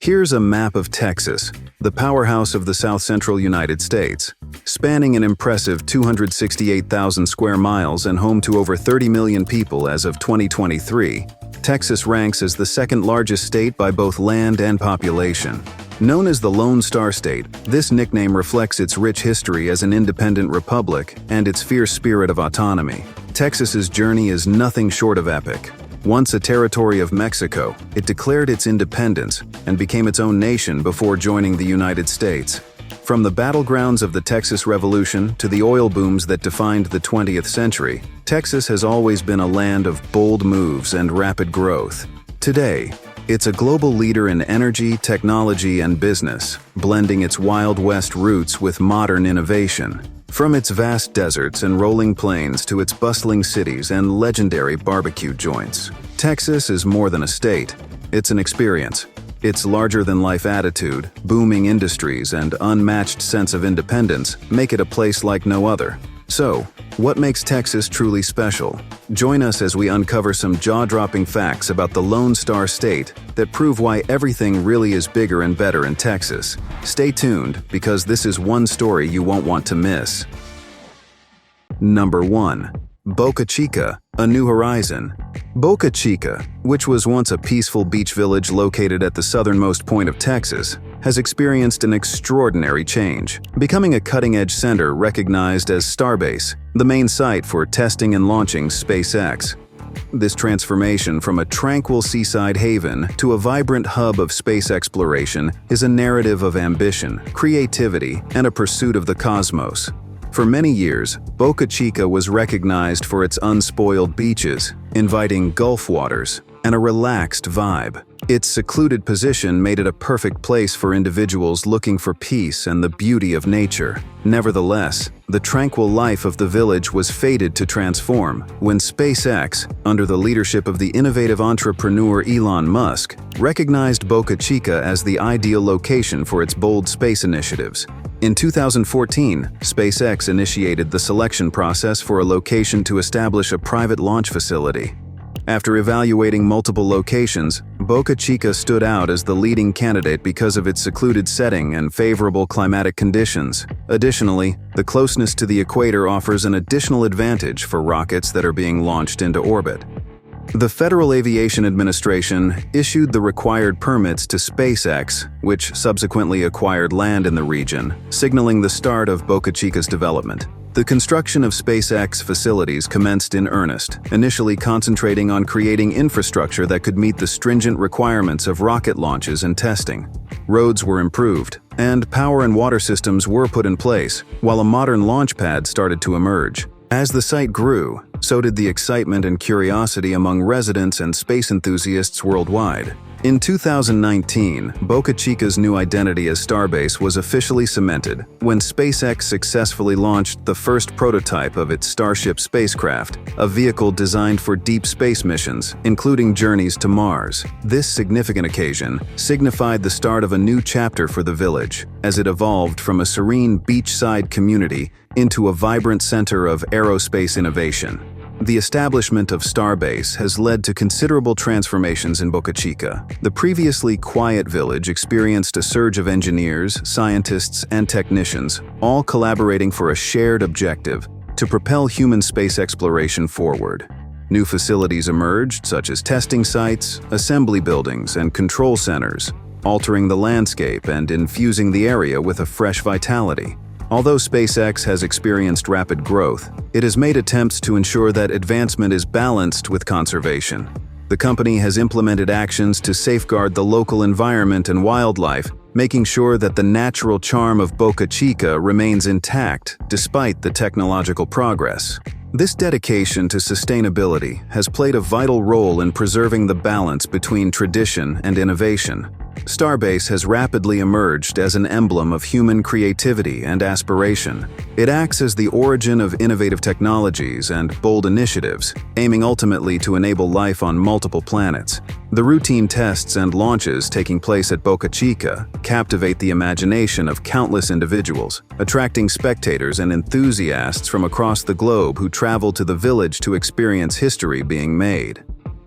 Here's a map of Texas, the powerhouse of the south-central United States. Spanning an impressive 268,000 square miles and home to over 30 million people as of 2023, Texas ranks as the second-largest state by both land and population. Known as the Lone Star State, this nickname reflects its rich history as an independent republic and its fierce spirit of autonomy. Texas's journey is nothing short of epic. Once a territory of Mexico, it declared its independence and became its own nation before joining the United States. From the battlegrounds of the Texas Revolution to the oil booms that defined the 20th century, Texas has always been a land of bold moves and rapid growth. Today, it's a global leader in energy, technology, and business, blending its Wild West roots with modern innovation. From its vast deserts and rolling plains to its bustling cities and legendary barbecue joints, Texas is more than a state. It's an experience. Its larger-than-life attitude, booming industries, and unmatched sense of independence make it a place like no other. So, what makes Texas truly special? Join us as we uncover some jaw-dropping facts about the Lone Star State that prove why everything really is bigger and better in Texas. Stay tuned, because this is one story you won't want to miss. Number 1. Boca Chica, a new horizon. Boca Chica, which was once a peaceful beach village located at the southernmost point of Texas, has experienced an extraordinary change, becoming a cutting-edge center recognized as Starbase, the main site for testing and launching SpaceX. This transformation from a tranquil seaside haven to a vibrant hub of space exploration is a narrative of ambition, creativity, and a pursuit of the cosmos. For many years, Boca Chica was recognized for its unspoiled beaches, inviting Gulf waters, and a relaxed vibe. Its secluded position made it a perfect place for individuals looking for peace and the beauty of nature. Nevertheless, the tranquil life of the village was fated to transform when SpaceX, under the leadership of the innovative entrepreneur Elon Musk, recognized Boca Chica as the ideal location for its bold space initiatives. In 2014, SpaceX initiated the selection process for a location to establish a private launch facility. After evaluating multiple locations, Boca Chica stood out as the leading candidate because of its secluded setting and favorable climatic conditions. Additionally, the closeness to the equator offers an additional advantage for rockets that are being launched into orbit. The Federal Aviation Administration issued the required permits to SpaceX, which subsequently acquired land in the region, signaling the start of Boca Chica's development. The construction of SpaceX facilities commenced in earnest, initially concentrating on creating infrastructure that could meet the stringent requirements of rocket launches and testing. Roads were improved, and power and water systems were put in place, while a modern launch pad started to emerge. As the site grew, so did the excitement and curiosity among residents and space enthusiasts worldwide. In 2019, Boca Chica's new identity as Starbase was officially cemented when SpaceX successfully launched the first prototype of its Starship spacecraft, a vehicle designed for deep space missions, including journeys to Mars. This significant occasion signified the start of a new chapter for the village, as it evolved from a serene beachside community into a vibrant center of aerospace innovation. The establishment of Starbase has led to considerable transformations in Boca Chica. The previously quiet village experienced a surge of engineers, scientists, and technicians, all collaborating for a shared objective: to propel human space exploration forward. New facilities emerged, such as testing sites, assembly buildings, and control centers, altering the landscape and infusing the area with a fresh vitality. Although SpaceX has experienced rapid growth, it has made attempts to ensure that advancement is balanced with conservation. The company has implemented actions to safeguard the local environment and wildlife, making sure that the natural charm of Boca Chica remains intact despite the technological progress. This dedication to sustainability has played a vital role in preserving the balance between tradition and innovation. Starbase has rapidly emerged as an emblem of human creativity and aspiration. It acts as the origin of innovative technologies and bold initiatives, aiming ultimately to enable life on multiple planets. The routine tests and launches taking place at Boca Chica captivate the imagination of countless individuals, attracting spectators and enthusiasts from across the globe who travel to the village to experience history being made.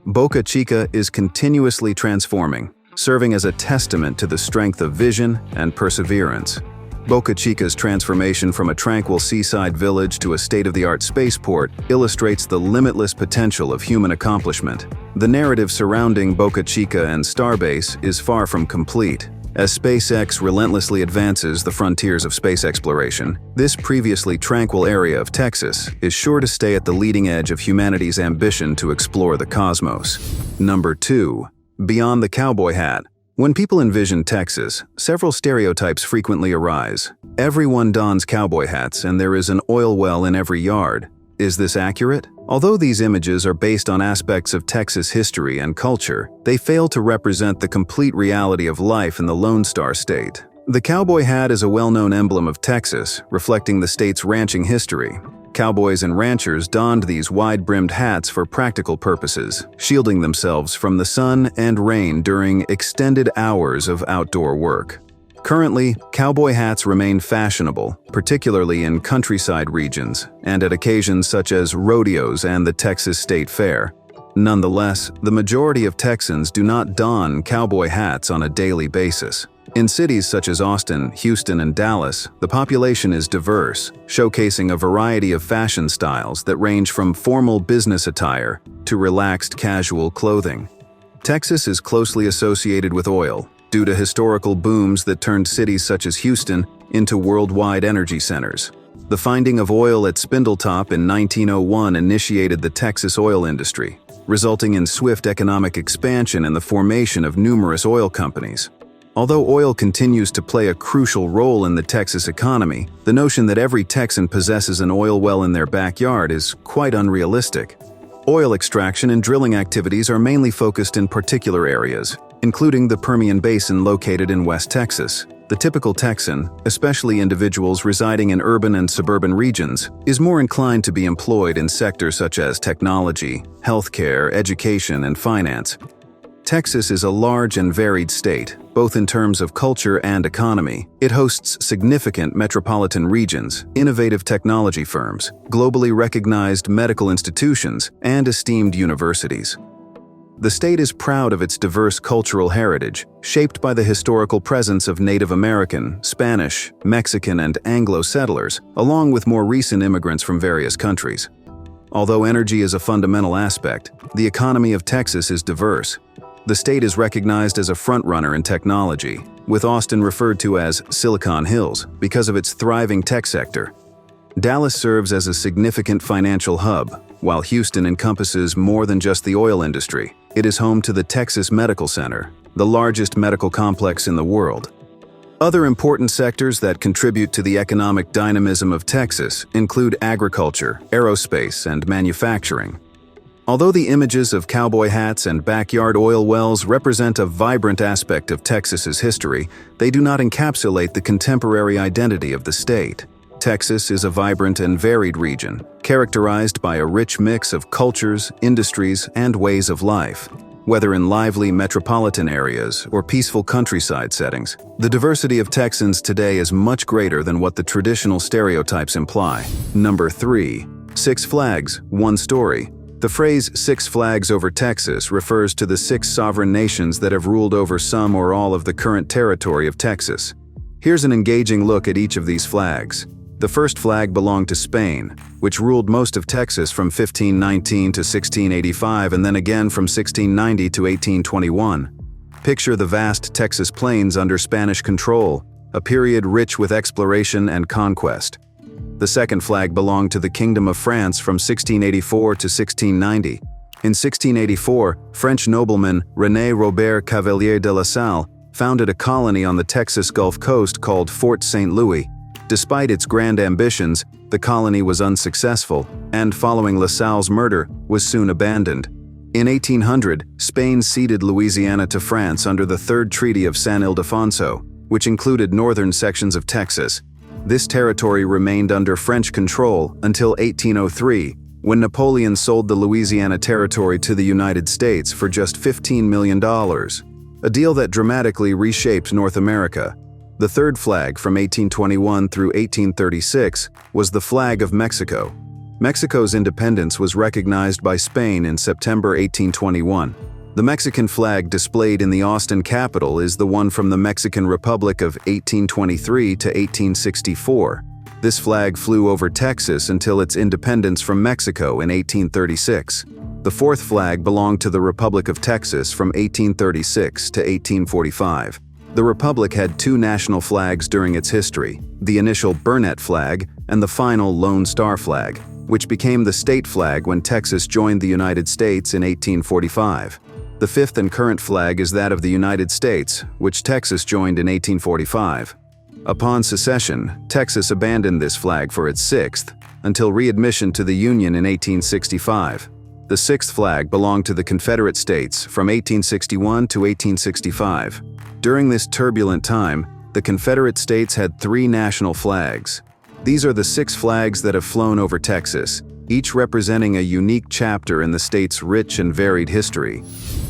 Boca Chica is continuously transforming, serving as a testament to the strength of vision and perseverance. Boca Chica's transformation from a tranquil seaside village to a state-of-the-art spaceport illustrates the limitless potential of human accomplishment. The narrative surrounding Boca Chica and Starbase is far from complete. As SpaceX relentlessly advances the frontiers of space exploration, this previously tranquil area of Texas is sure to stay at the leading edge of humanity's ambition to explore the cosmos. Number 2. Beyond the cowboy hat. When people envision Texas, several stereotypes frequently arise. Everyone dons cowboy hats and there is an oil well in every yard. Is this accurate? Although these images are based on aspects of Texas history and culture, they fail to represent the complete reality of life in the Lone Star State. The cowboy hat is a well-known emblem of Texas, reflecting the state's ranching history. Cowboys and ranchers donned these wide-brimmed hats for practical purposes, shielding themselves from the sun and rain during extended hours of outdoor work. Currently, cowboy hats remain fashionable, particularly in countryside regions and at occasions such as rodeos and the Texas State Fair. Nonetheless, the majority of Texans do not don cowboy hats on a daily basis. In cities such as Austin, Houston, and Dallas, the population is diverse, showcasing a variety of fashion styles that range from formal business attire to relaxed casual clothing. Texas is closely associated with oil, due to historical booms that turned cities such as Houston into worldwide energy centers. The finding of oil at Spindletop in 1901 initiated the Texas oil industry, resulting in swift economic expansion and the formation of numerous oil companies. Although oil continues to play a crucial role in the Texas economy, the notion that every Texan possesses an oil well in their backyard is quite unrealistic. Oil extraction and drilling activities are mainly focused in particular areas, including the Permian Basin located in West Texas. The typical Texan, especially individuals residing in urban and suburban regions, is more inclined to be employed in sectors such as technology, healthcare, education, and finance. Texas is a large and varied state, both in terms of culture and economy. It hosts significant metropolitan regions, innovative technology firms, globally recognized medical institutions, and esteemed universities. The state is proud of its diverse cultural heritage, shaped by the historical presence of Native American, Spanish, Mexican, and Anglo settlers, along with more recent immigrants from various countries. Although energy is a fundamental aspect, the economy of Texas is diverse. The state is recognized as a frontrunner in technology, with Austin referred to as Silicon Hills because of its thriving tech sector. Dallas serves as a significant financial hub, while Houston encompasses more than just the oil industry. It is home to the Texas Medical Center, the largest medical complex in the world. Other important sectors that contribute to the economic dynamism of Texas include agriculture, aerospace, and manufacturing. Although the images of cowboy hats and backyard oil wells represent a vibrant aspect of Texas's history, they do not encapsulate the contemporary identity of the state. Texas is a vibrant and varied region, characterized by a rich mix of cultures, industries, and ways of life. Whether in lively metropolitan areas or peaceful countryside settings, the diversity of Texans today is much greater than what the traditional stereotypes imply. Number 3. Six Flags, One Story. The phrase Six Flags over Texas refers to the 6 sovereign nations that have ruled over some or all of the current territory of Texas. Here's an engaging look at each of these flags. The first flag belonged to Spain, which ruled most of Texas from 1519 to 1685 and then again from 1690 to 1821. Picture the vast Texas plains under Spanish control, a period rich with exploration and conquest. The second flag belonged to the Kingdom of France from 1684 to 1690. In 1684, French nobleman René Robert Cavelier de La Salle founded a colony on the Texas Gulf Coast called Fort St. Louis. Despite its grand ambitions, the colony was unsuccessful, and following La Salle's murder, was soon abandoned. In 1800, Spain ceded Louisiana to France under the Third Treaty of San Ildefonso, which included northern sections of Texas. This territory remained under French control until 1803, when Napoleon sold the Louisiana Territory to the United States for just $15 million, a deal that dramatically reshaped North America. The third flag from 1821 through 1836 was the flag of Mexico. Mexico's independence was recognized by Spain in September 1821. The Mexican flag displayed in the Austin Capitol is the one from the Mexican Republic of 1823 to 1864. This flag flew over Texas until its independence from Mexico in 1836. The fourth flag belonged to the Republic of Texas from 1836 to 1845. The Republic had two national flags during its history, the initial Burnett flag and the final Lone Star flag, which became the state flag when Texas joined the United States in 1845. The fifth and current flag is that of the United States, which Texas joined in 1845. Upon secession, Texas abandoned this flag for its sixth, until readmission to the Union in 1865. The sixth flag belonged to the Confederate States from 1861 to 1865. During this turbulent time, the Confederate States had three national flags. These are the six flags that have flown over Texas, each representing a unique chapter in the state's rich and varied history.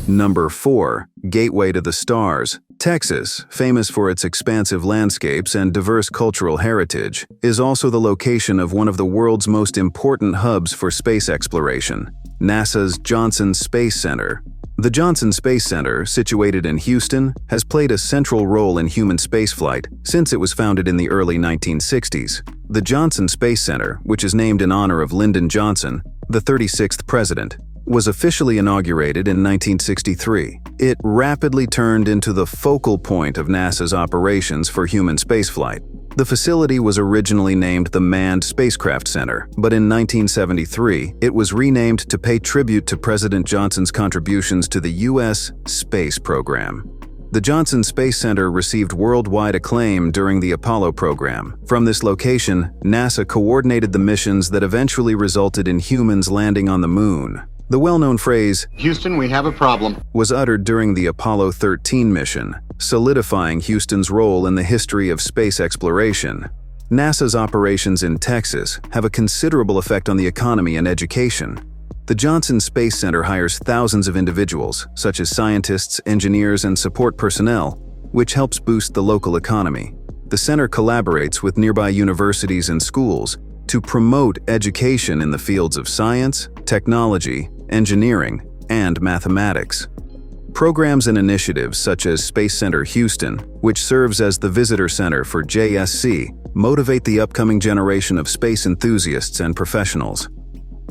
Number 4. Gateway to the Stars. Texas, famous for its expansive landscapes and diverse cultural heritage, is also the location of one of the world's most important hubs for space exploration, NASA's Johnson Space Center. The Johnson Space Center, situated in Houston, has played a central role in human spaceflight since it was founded in the early 1960s. The Johnson Space Center, which is named in honor of Lyndon Johnson, the 36th president, was officially inaugurated in 1963. It rapidly turned into the focal point of NASA's operations for human spaceflight. The facility was originally named the Manned Spacecraft Center, but in 1973, it was renamed to pay tribute to President Johnson's contributions to the U.S. space program. The Johnson Space Center received worldwide acclaim during the Apollo program. From this location, NASA coordinated the missions that eventually resulted in humans landing on the moon. The well-known phrase, "Houston, we have a problem," was uttered during the Apollo 13 mission, solidifying Houston's role in the history of space exploration. NASA's operations in Texas have a considerable effect on the economy and education. The Johnson Space Center hires thousands of individuals, such as scientists, engineers, and support personnel, which helps boost the local economy. The center collaborates with nearby universities and schools to promote education in the fields of science, technology, engineering, and mathematics. Programs and initiatives such as Space Center Houston, which serves as the visitor center for JSC, motivate the upcoming generation of space enthusiasts and professionals.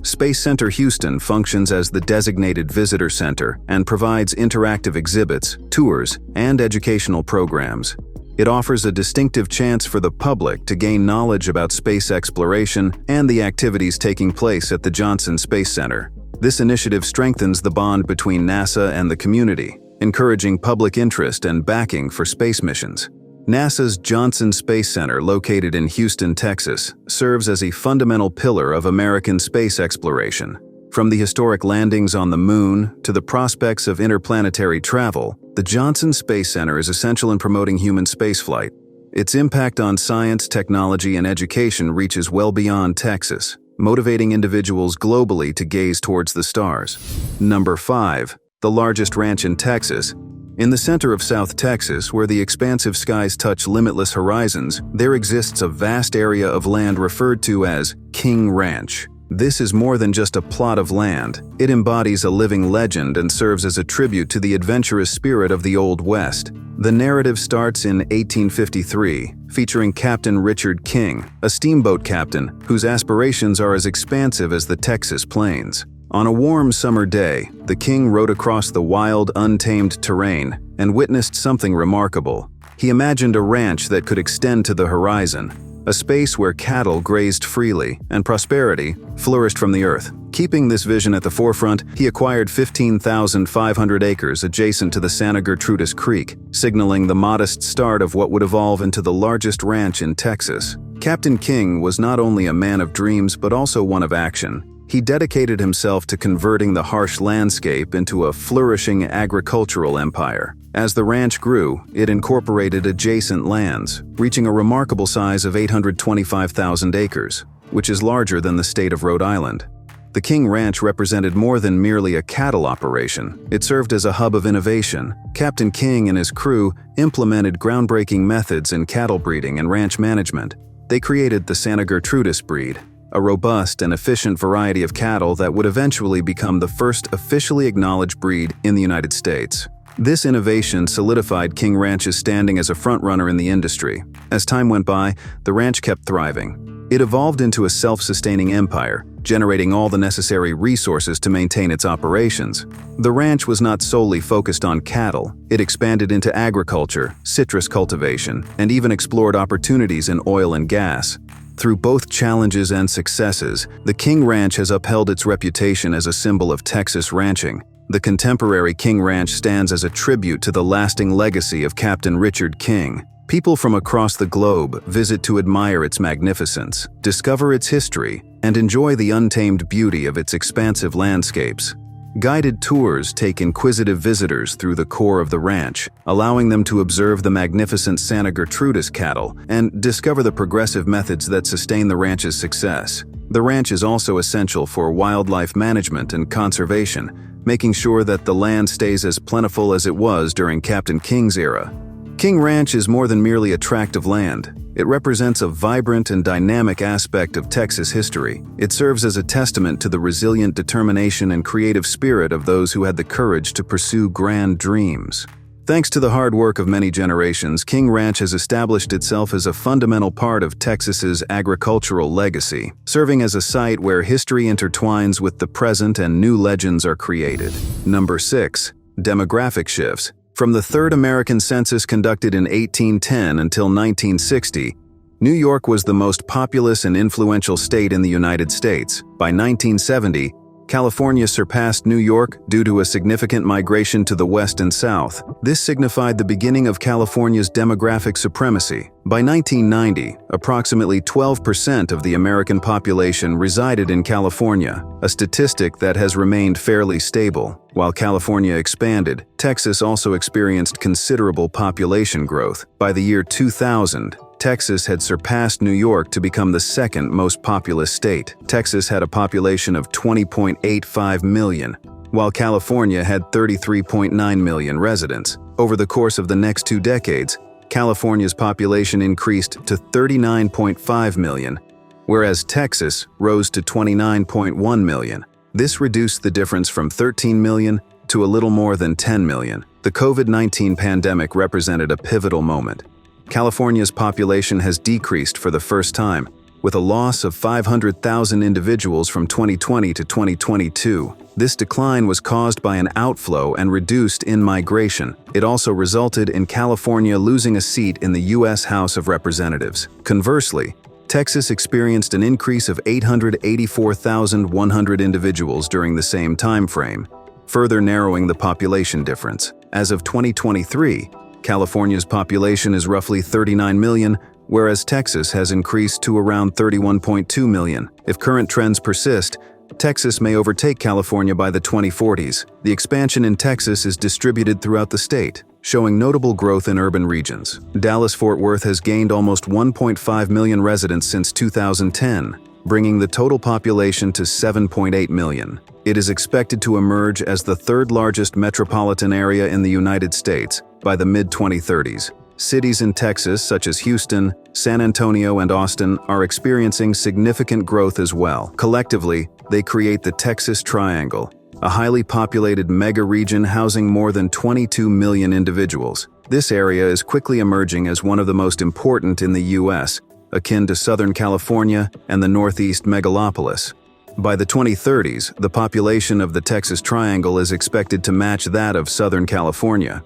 Space Center Houston functions as the designated visitor center and provides interactive exhibits, tours, and educational programs. It offers a distinctive chance for the public to gain knowledge about space exploration and the activities taking place at the Johnson Space Center. This initiative strengthens the bond between NASA and the community, encouraging public interest and backing for space missions. NASA's Johnson Space Center, located in Houston, Texas, serves as a fundamental pillar of American space exploration. From the historic landings on the moon to the prospects of interplanetary travel, the Johnson Space Center is essential in promoting human spaceflight. Its impact on science, technology, and education reaches well beyond Texas, motivating individuals globally to gaze towards the stars. Number 5. The largest ranch in Texas. In the center of South Texas, where the expansive skies touch limitless horizons, there exists a vast area of land referred to as King Ranch. This is more than just a plot of land. It embodies a living legend and serves as a tribute to the adventurous spirit of the Old West. The narrative starts in 1853, featuring Captain Richard King, a steamboat captain whose aspirations are as expansive as the Texas plains. On a warm summer day, the king rode across the wild, untamed terrain and witnessed something remarkable. He imagined a ranch that could extend to the horizon, a space where cattle grazed freely and prosperity flourished from the earth. Keeping this vision at the forefront, he acquired 15,500 acres adjacent to the Santa Gertrudis Creek, signaling the modest start of what would evolve into the largest ranch in Texas. Captain King was not only a man of dreams but also one of action. He dedicated himself to converting the harsh landscape into a flourishing agricultural empire. As the ranch grew, it incorporated adjacent lands, reaching a remarkable size of 825,000 acres, which is larger than the state of Rhode Island. The King Ranch represented more than merely a cattle operation. It served as a hub of innovation. Captain King and his crew implemented groundbreaking methods in cattle breeding and ranch management. They created the Santa Gertrudis breed, a robust and efficient variety of cattle that would eventually become the first officially acknowledged breed in the United States. This innovation solidified King Ranch's standing as a frontrunner in the industry. As time went by, the ranch kept thriving. It evolved into a self-sustaining empire, generating all the necessary resources to maintain its operations. The ranch was not solely focused on cattle. It expanded into agriculture, citrus cultivation, and even explored opportunities in oil and gas. Through both challenges and successes, the King Ranch has upheld its reputation as a symbol of Texas ranching. The contemporary King Ranch stands as a tribute to the lasting legacy of Captain Richard King. People from across the globe visit to admire its magnificence, discover its history, and enjoy the untamed beauty of its expansive landscapes. Guided tours take inquisitive visitors through the core of the ranch, allowing them to observe the magnificent Santa Gertrudis cattle and discover the progressive methods that sustain the ranch's success. The ranch is also essential for wildlife management and conservation, making sure that the land stays as plentiful as it was during Captain King's era. King Ranch is more than merely a tract of land. It represents a vibrant and dynamic aspect of Texas history. It serves as a testament to the resilient determination and creative spirit of those who had the courage to pursue grand dreams. Thanks to the hard work of many generations, King Ranch has established itself as a fundamental part of Texas's agricultural legacy, serving as a site where history intertwines with the present and new legends are created. Number 6. Demographic shifts. From the third American census conducted in 1810 until 1960, New York was the most populous and influential state in the United States. By 1970, California surpassed New York due to a significant migration to the west and south. This signified the beginning of California's demographic supremacy. By 1990, approximately 12% of the American population resided in California, a statistic that has remained fairly stable. While California expanded, Texas also experienced considerable population growth. By the year 2000, Texas had surpassed New York to become the second most populous state. Texas had a population of 20.85 million, while California had 33.9 million residents. Over the course of the next 2 decades, California's population increased to 39.5 million, whereas Texas rose to 29.1 million. This reduced the difference from 13 million to a little more than 10 million. The COVID-19 pandemic represented a pivotal moment. California's population has decreased for the first time, with a loss of 500,000 individuals from 2020 to 2022. This decline was caused by an outflow and reduced in-migration. It also resulted in California losing a seat in the U.S. House of Representatives. Conversely, Texas experienced an increase of 884,100 individuals during the same time frame, further narrowing the population difference. As of 2023, California's population is roughly 39 million, whereas Texas has increased to around 31.2 million. If current trends persist, Texas may overtake California by the 2040s. The expansion in Texas is distributed throughout the state, showing notable growth in urban regions. Dallas-Fort Worth has gained almost 1.5 million residents since 2010, bringing the total population to 7.8 million. It is expected to emerge as the third largest metropolitan area in the United States by the mid-2030s. Cities in Texas, such as Houston, San Antonio, and Austin, are experiencing significant growth as well. Collectively, they create the Texas Triangle, a highly populated mega-region housing more than 22 million individuals. This area is quickly emerging as one of the most important in the U.S., akin to Southern California and the Northeast megalopolis. By the 2030s, the population of the Texas Triangle is expected to match that of Southern California.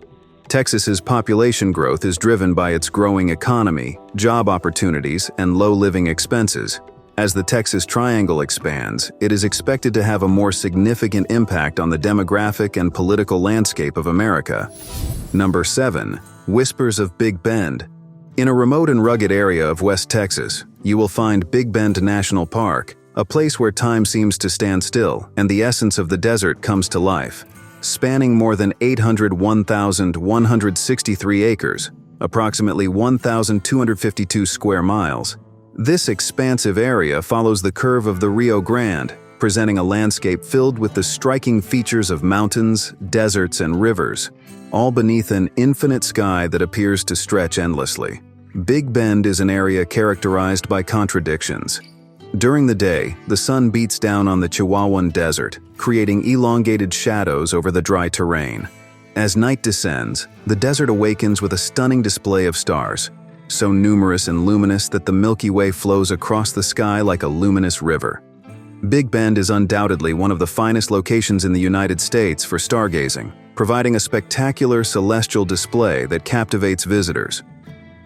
Texas's population growth is driven by its growing economy, job opportunities, and low living expenses. As the Texas Triangle expands, it is expected to have a more significant impact on the demographic and political landscape of America. Number 7. Whispers of Big Bend. In a remote and rugged area of West Texas, you will find Big Bend National Park, a place where time seems to stand still and the essence of the desert comes to life. Spanning more than 801,163 acres, approximately 1,252 square miles, this expansive area follows the curve of the Rio Grande, presenting a landscape filled with the striking features of mountains, deserts, and rivers, all beneath an infinite sky that appears to stretch endlessly. Big Bend is an area characterized by contradictions. During the day, the sun beats down on the Chihuahuan Desert, creating elongated shadows over the dry terrain. As night descends, the desert awakens with a stunning display of stars, so numerous and luminous that the Milky Way flows across the sky like a luminous river. Big Bend is undoubtedly one of the finest locations in the United States for stargazing, providing a spectacular celestial display that captivates visitors.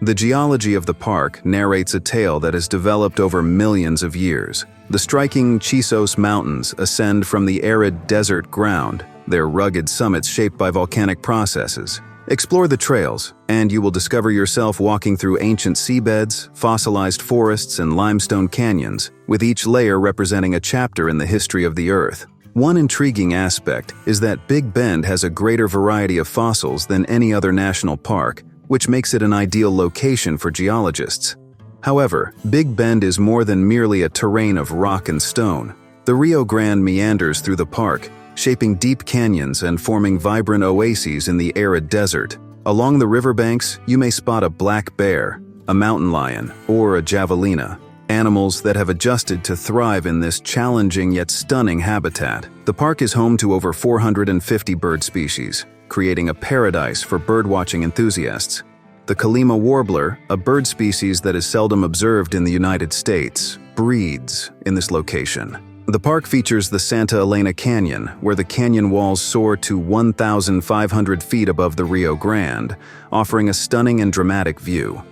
The geology of the park narrates a tale that has developed over millions of years. The striking Chisos Mountains ascend from the arid desert ground, their rugged summits shaped by volcanic processes. Explore the trails, and you will discover yourself walking through ancient seabeds, fossilized forests, and limestone canyons, with each layer representing a chapter in the history of the Earth. One intriguing aspect is that Big Bend has a greater variety of fossils than any other national park, which makes it an ideal location for geologists. However, Big Bend is more than merely a terrain of rock and stone. The Rio Grande meanders through the park, shaping deep canyons and forming vibrant oases in the arid desert. Along the riverbanks, you may spot a black bear, a mountain lion, or a javelina, animals that have adjusted to thrive in this challenging yet stunning habitat. The park is home to over 450 bird species, creating a paradise for birdwatching enthusiasts. The Kalima warbler, a bird species that is seldom observed in the United States, breeds in this location. The park features the Santa Elena Canyon, where the canyon walls soar to 1,500 feet above the Rio Grande, offering a stunning and dramatic view.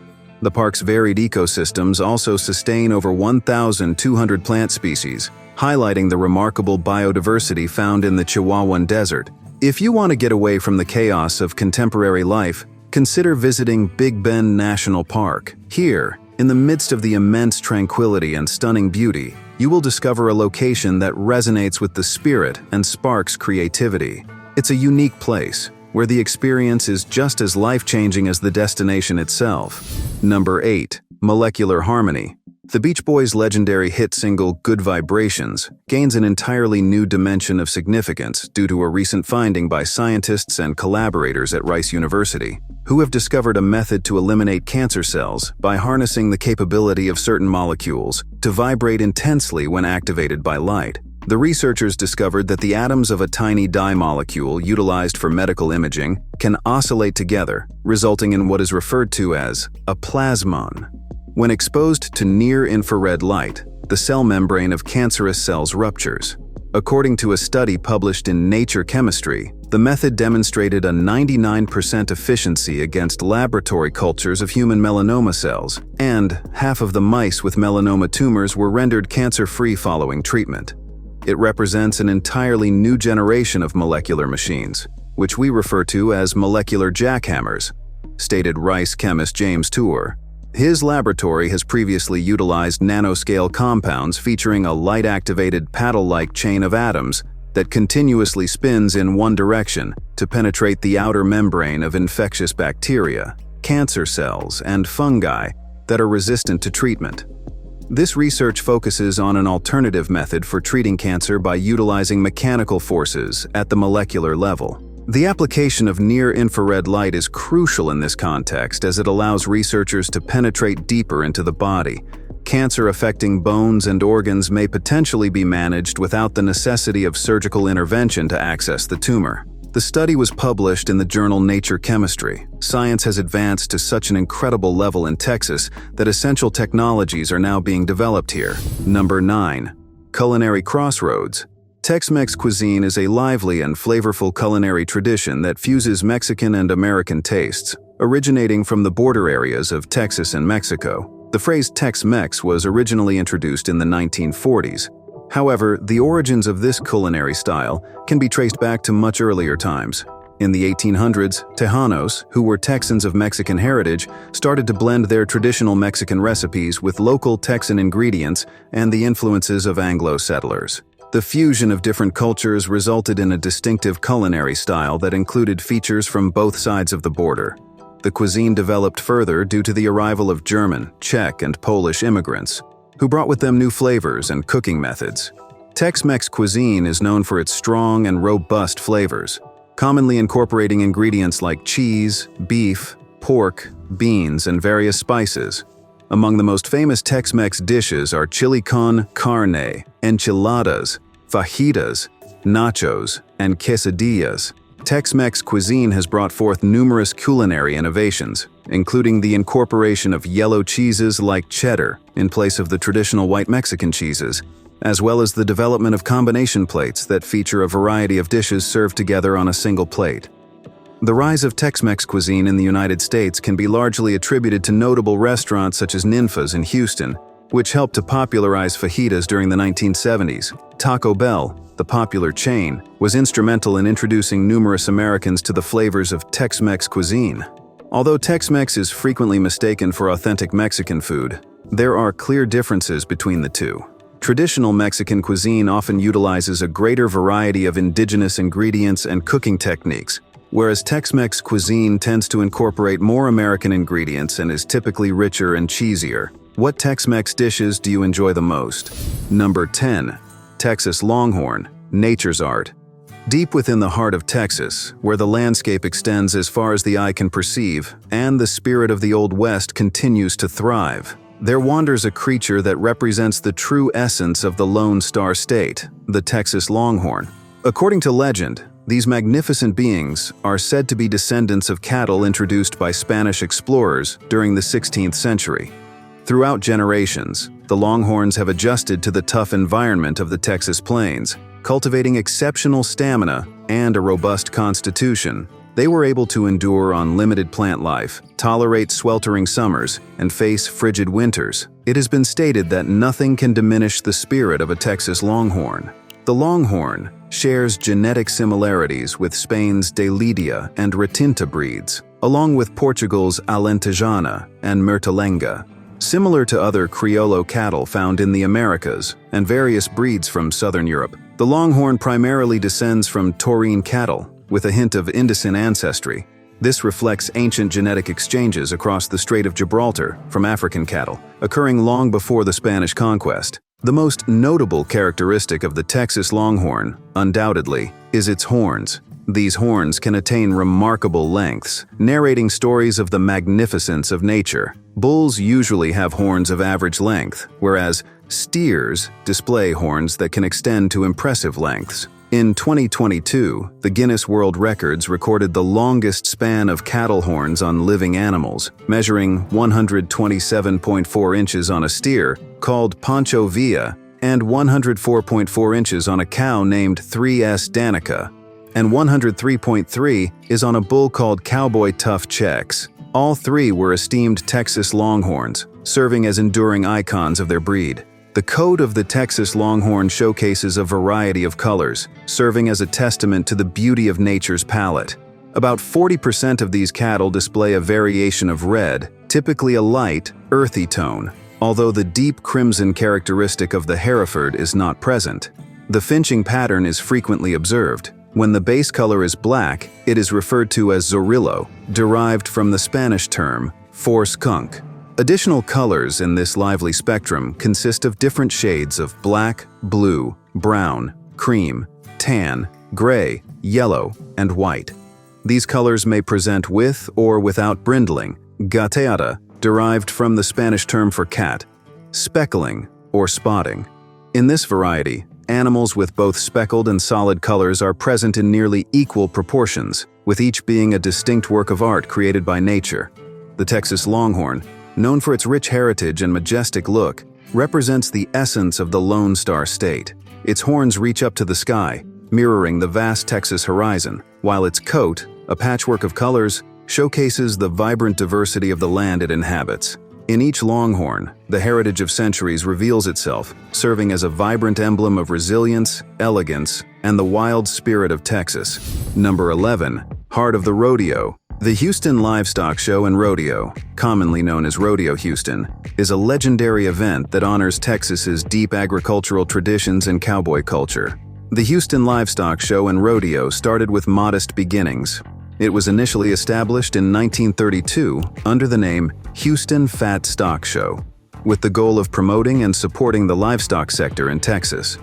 The park's varied ecosystems also sustain over 1,200 plant species, highlighting the remarkable biodiversity found in the Chihuahuan Desert. If you want to get away from the chaos of contemporary life, consider visiting Big Bend National Park. Here, in the midst of the immense tranquility and stunning beauty, you will discover a location that resonates with the spirit and sparks creativity. It's a unique place, where the experience is just as life-changing as the destination itself. Number 8. Molecular Harmony. The Beach Boys' legendary hit single Good Vibrations gains an entirely new dimension of significance due to a recent finding by scientists and collaborators at Rice University, who have discovered a method to eliminate cancer cells by harnessing the capability of certain molecules to vibrate intensely when activated by light. The researchers discovered that the atoms of a tiny dye molecule utilized for medical imaging can oscillate together, resulting in what is referred to as a plasmon. When exposed to near-infrared light, the cell membrane of cancerous cells ruptures. According to a study published in Nature Chemistry, the method demonstrated a 99% efficiency against laboratory cultures of human melanoma cells, and half of the mice with melanoma tumors were rendered cancer-free following treatment. It represents an entirely new generation of molecular machines, which we refer to as molecular jackhammers, stated Rice chemist James Tour. His laboratory has previously utilized nanoscale compounds featuring a light-activated paddle-like chain of atoms that continuously spins in one direction to penetrate the outer membrane of infectious bacteria, cancer cells, and fungi that are resistant to treatment. This research focuses on an alternative method for treating cancer by utilizing mechanical forces at the molecular level. The application of near-infrared light is crucial in this context as it allows researchers to penetrate deeper into the body. Cancer affecting bones and organs may potentially be managed without the necessity of surgical intervention to access the tumor. The study was published in the journal Nature Chemistry. Science has advanced to such an incredible level in Texas that essential technologies are now being developed here. Number 9. Culinary Crossroads. Tex-Mex cuisine is a lively and flavorful culinary tradition that fuses Mexican and American tastes, originating from the border areas of Texas and Mexico. The phrase Tex-Mex was originally introduced in the 1940s. However, the origins of this culinary style can be traced back to much earlier times. In the 1800s, Tejanos, who were Texans of Mexican heritage, started to blend their traditional Mexican recipes with local Texan ingredients and the influences of Anglo settlers. The fusion of different cultures resulted in a distinctive culinary style that included features from both sides of the border. The cuisine developed further due to the arrival of German, Czech, and Polish immigrants, who brought with them new flavors and cooking methods. Tex-Mex cuisine is known for its strong and robust flavors, commonly incorporating ingredients like cheese, beef, pork, beans, and various spices. Among the most famous Tex-Mex dishes are chili con carne, enchiladas, fajitas, nachos, and quesadillas. Tex-Mex cuisine has brought forth numerous culinary innovations, including the incorporation of yellow cheeses like cheddar in place of the traditional white Mexican cheeses, as well as the development of combination plates that feature a variety of dishes served together on a single plate. The rise of Tex-Mex cuisine in the United States can be largely attributed to notable restaurants such as Ninfa's in Houston, which helped to popularize fajitas during the 1970s. Taco Bell, the popular chain, was instrumental in introducing numerous Americans to the flavors of Tex-Mex cuisine. Although Tex-Mex is frequently mistaken for authentic Mexican food, there are clear differences between the two. Traditional Mexican cuisine often utilizes a greater variety of indigenous ingredients and cooking techniques, whereas Tex-Mex cuisine tends to incorporate more American ingredients and is typically richer and cheesier. What Tex-Mex dishes do you enjoy the most? Number 10. Texas Longhorn, nature's art. Deep within the heart of Texas, where the landscape extends as far as the eye can perceive, and the spirit of the Old West continues to thrive, there wanders a creature that represents the true essence of the Lone Star State, the Texas Longhorn. According to legend, these magnificent beings are said to be descendants of cattle introduced by Spanish explorers during the 16th century. Throughout generations, the Longhorns have adjusted to the tough environment of the Texas plains, cultivating exceptional stamina and a robust constitution. They were able to endure on limited plant life, tolerate sweltering summers, and face frigid winters. It has been stated that nothing can diminish the spirit of a Texas Longhorn. The Longhorn shares genetic similarities with Spain's de Lidia and Retinta breeds, along with Portugal's Alentejana and Murtalenga. Similar to other Criollo cattle found in the Americas and various breeds from southern Europe, the Longhorn primarily descends from taurine cattle, with a hint of Indocene ancestry. This reflects ancient genetic exchanges across the Strait of Gibraltar from African cattle, occurring long before the Spanish conquest. The most notable characteristic of the Texas Longhorn, undoubtedly, is its horns. These horns can attain remarkable lengths, narrating stories of the magnificence of nature. Bulls usually have horns of average length, whereas steers display horns that can extend to impressive lengths. In 2022, the Guinness World Records recorded the longest span of cattle horns on living animals, measuring 127.4 inches on a steer, called Pancho Villa, and 104.4 inches on a cow named 3S Danica, and 103.3 is on a bull called Cowboy Tough Checks. All three were esteemed Texas Longhorns, serving as enduring icons of their breed. The coat of the Texas Longhorn showcases a variety of colors, serving as a testament to the beauty of nature's palette. About 40% of these cattle display a variation of red, typically a light, earthy tone, although the deep crimson characteristic of the Hereford is not present. The finching pattern is frequently observed. When the base color is black, it is referred to as zorillo, derived from the Spanish term for skunk. Additional colors in this lively spectrum consist of different shades of black, blue, brown, cream, tan, gray, yellow, and white. These colors may present with or without brindling, gateada, derived from the Spanish term for cat, speckling, or spotting. In this variety, animals with both speckled and solid colors are present in nearly equal proportions, with each being a distinct work of art created by nature. The Texas Longhorn, known for its rich heritage and majestic look, represents the essence of the Lone Star State. Its horns reach up to the sky, mirroring the vast Texas horizon, while its coat, a patchwork of colors, showcases the vibrant diversity of the land it inhabits. In each Longhorn, the heritage of centuries reveals itself, serving as a vibrant emblem of resilience, elegance, and the wild spirit of Texas. Number 11. Heart of the Rodeo. The Houston Livestock Show and Rodeo, commonly known as Rodeo Houston, is a legendary event that honors Texas's deep agricultural traditions and cowboy culture. The Houston Livestock Show and Rodeo started with modest beginnings. It was initially established in 1932 under the name Houston Fat Stock Show, with the goal of promoting and supporting the livestock sector in Texas.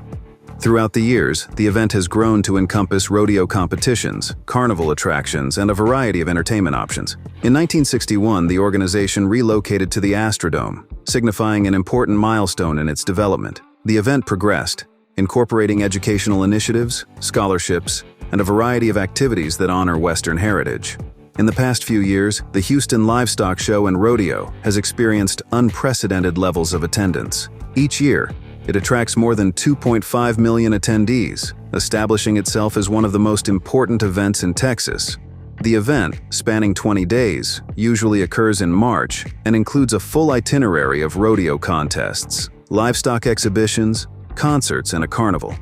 Throughout the years, the event has grown to encompass rodeo competitions, carnival attractions, and a variety of entertainment options. In 1961, the organization relocated to the Astrodome, signifying an important milestone in its development. The event progressed, incorporating educational initiatives, scholarships, and a variety of activities that honor Western heritage. In the past few years, the Houston Livestock Show and Rodeo has experienced unprecedented levels of attendance. Each year, it attracts more than 2.5 million attendees, establishing itself as one of the most important events in Texas. The event, spanning 20 days, usually occurs in March and includes a full itinerary of rodeo contests, livestock exhibitions, concerts, and a carnival.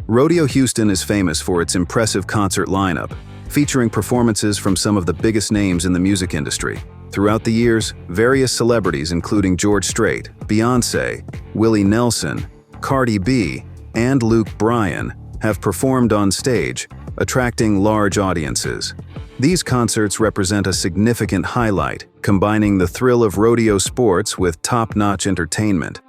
Rodeo Houston is famous for its impressive concert lineup, featuring performances from some of the biggest names in the music industry. Throughout the years, various celebrities including George Strait, Beyoncé, Willie Nelson, Cardi B, and Luke Bryan have performed on stage, attracting large audiences. These concerts represent a significant highlight, combining the thrill of rodeo sports with top-notch entertainment.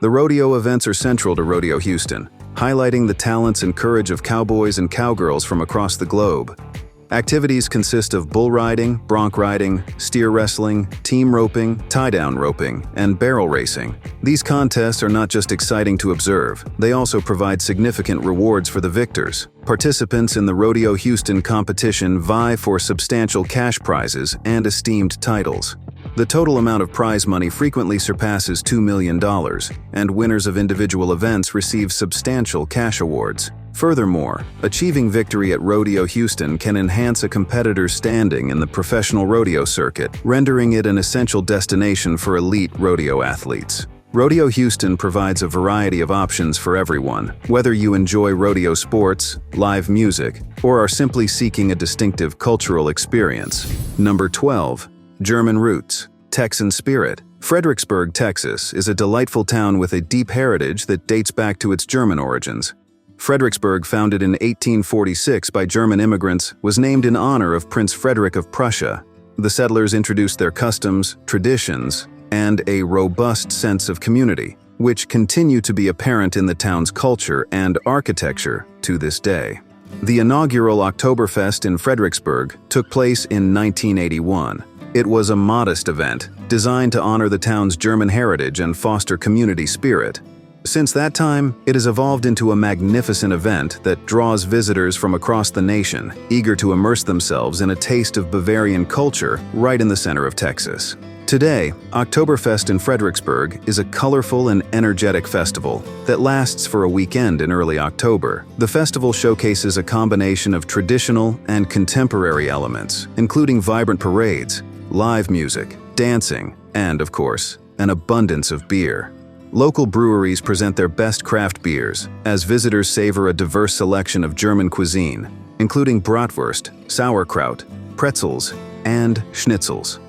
The rodeo events are central to Rodeo Houston, highlighting the talents and courage of cowboys and cowgirls from across the globe. Activities consist of bull riding, bronc riding, steer wrestling, team roping, tie-down roping, and barrel racing. These contests are not just exciting to observe, they also provide significant rewards for the victors. Participants in the Rodeo Houston competition vie for substantial cash prizes and esteemed titles. The total amount of prize money frequently surpasses $2 million, and winners of individual events receive substantial cash awards. Furthermore, achieving victory at Rodeo Houston can enhance a competitor's standing in the professional rodeo circuit, rendering it an essential destination for elite rodeo athletes. Rodeo Houston provides a variety of options for everyone, whether you enjoy rodeo sports, live music, or are simply seeking a distinctive cultural experience. Number 12. German roots, Texan spirit. Fredericksburg, Texas, is a delightful town with a deep heritage that dates back to its German origins. Fredericksburg, founded in 1846 by German immigrants, was named in honor of Prince Frederick of Prussia. The settlers introduced their customs, traditions, and a robust sense of community, which continue to be apparent in the town's culture and architecture to this day. The inaugural Oktoberfest in Fredericksburg took place in 1981. It was a modest event, designed to honor the town's German heritage and foster community spirit. Since that time, it has evolved into a magnificent event that draws visitors from across the nation, eager to immerse themselves in a taste of Bavarian culture right in the center of Texas. Today, Oktoberfest in Fredericksburg is a colorful and energetic festival that lasts for a weekend in early October. The festival showcases a combination of traditional and contemporary elements, including vibrant parades, live music, dancing, and, of course, an abundance of beer. Local breweries present their best craft beers, as visitors savor a diverse selection of German cuisine, including bratwurst, sauerkraut, pretzels, and schnitzels.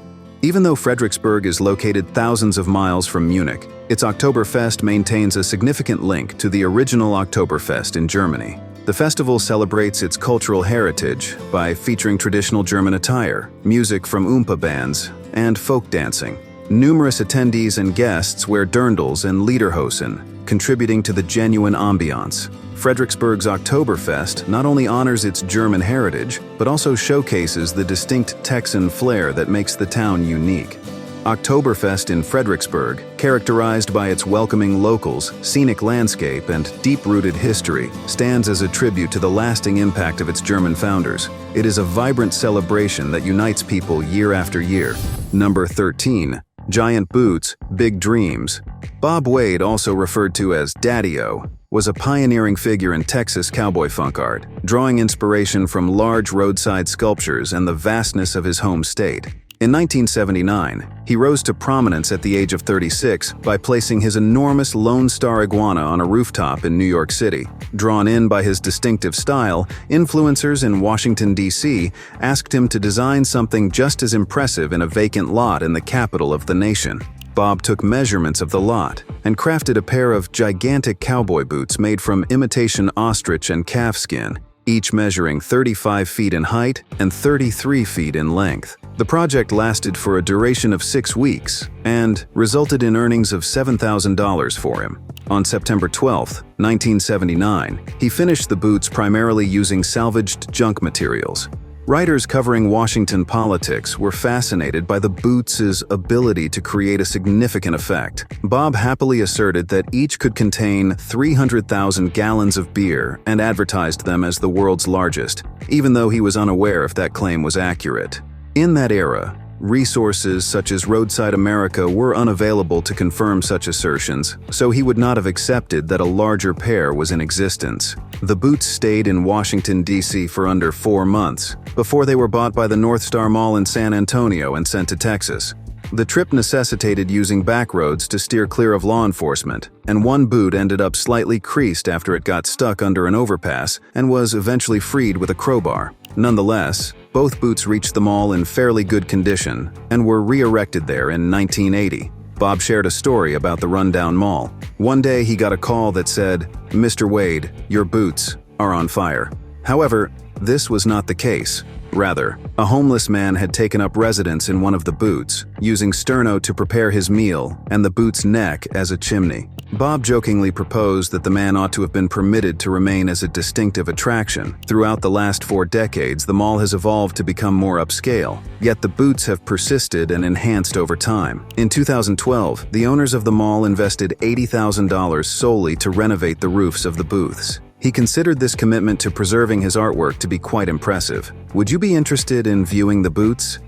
Even though Fredericksburg is located thousands of miles from Munich, its Oktoberfest maintains a significant link to the original Oktoberfest in Germany. The festival celebrates its cultural heritage by featuring traditional German attire, music from Oompa bands, and folk dancing. Numerous attendees and guests wear dirndls and lederhosen, contributing to the genuine ambiance. Fredericksburg's Oktoberfest not only honors its German heritage, but also showcases the distinct Texan flair that makes the town unique. Oktoberfest in Fredericksburg, characterized by its welcoming locals, scenic landscape, and deep-rooted history, stands as a tribute to the lasting impact of its German founders. It is a vibrant celebration that unites people year after year. Number 13. Giant Boots, Big Dreams. Bob Wade, also referred to as Daddy-O, was a pioneering figure in Texas cowboy funk art, drawing inspiration from large roadside sculptures and the vastness of his home state. In 1979, he rose to prominence at the age of 36 by placing his enormous Lone Star iguana on a rooftop in New York City. Drawn in by his distinctive style, influencers in Washington, D.C. asked him to design something just as impressive in a vacant lot in the capital of the nation. Bob took measurements of the lot and crafted a pair of gigantic cowboy boots made from imitation ostrich and calf skin, each measuring 35 feet in height and 33 feet in length. The project lasted for a duration of 6 weeks and resulted in earnings of $7,000 for him. On September 12, 1979, he finished the boots primarily using salvaged junk materials. Writers covering Washington politics were fascinated by the boots' ability to create a significant effect. Bob happily asserted that each could contain 300,000 gallons of beer and advertised them as the world's largest, even though he was unaware if that claim was accurate. In that era, resources such as Roadside America were unavailable to confirm such assertions, so he would not have accepted that a larger pair was in existence. The boots stayed in Washington, D.C. for under 4 months, before they were bought by the North Star Mall in San Antonio and sent to Texas. The trip necessitated using back roads to steer clear of law enforcement, and one boot ended up slightly creased after it got stuck under an overpass and was eventually freed with a crowbar. Nonetheless, both boots reached the mall in fairly good condition and were re-erected there in 1980. Bob shared a story about the rundown mall. One day he got a call that said, "Mr. Wade, your boots are on fire." However, this was not the case. Rather, a homeless man had taken up residence in one of the boots, using sterno to prepare his meal and the boot's neck as a chimney. Bob jokingly proposed that the man ought to have been permitted to remain as a distinctive attraction. Throughout the last 4 decades, the mall has evolved to become more upscale, yet the boots have persisted and enhanced over time. In 2012, the owners of the mall invested $80,000 solely to renovate the roofs of the booths. He considered this commitment to preserving his artwork to be quite impressive. Would you be interested in viewing the boots?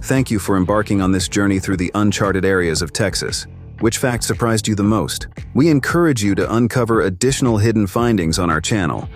Thank you for embarking on this journey through the uncharted areas of Texas. Which fact surprised you the most? We encourage you to uncover additional hidden findings on our channel,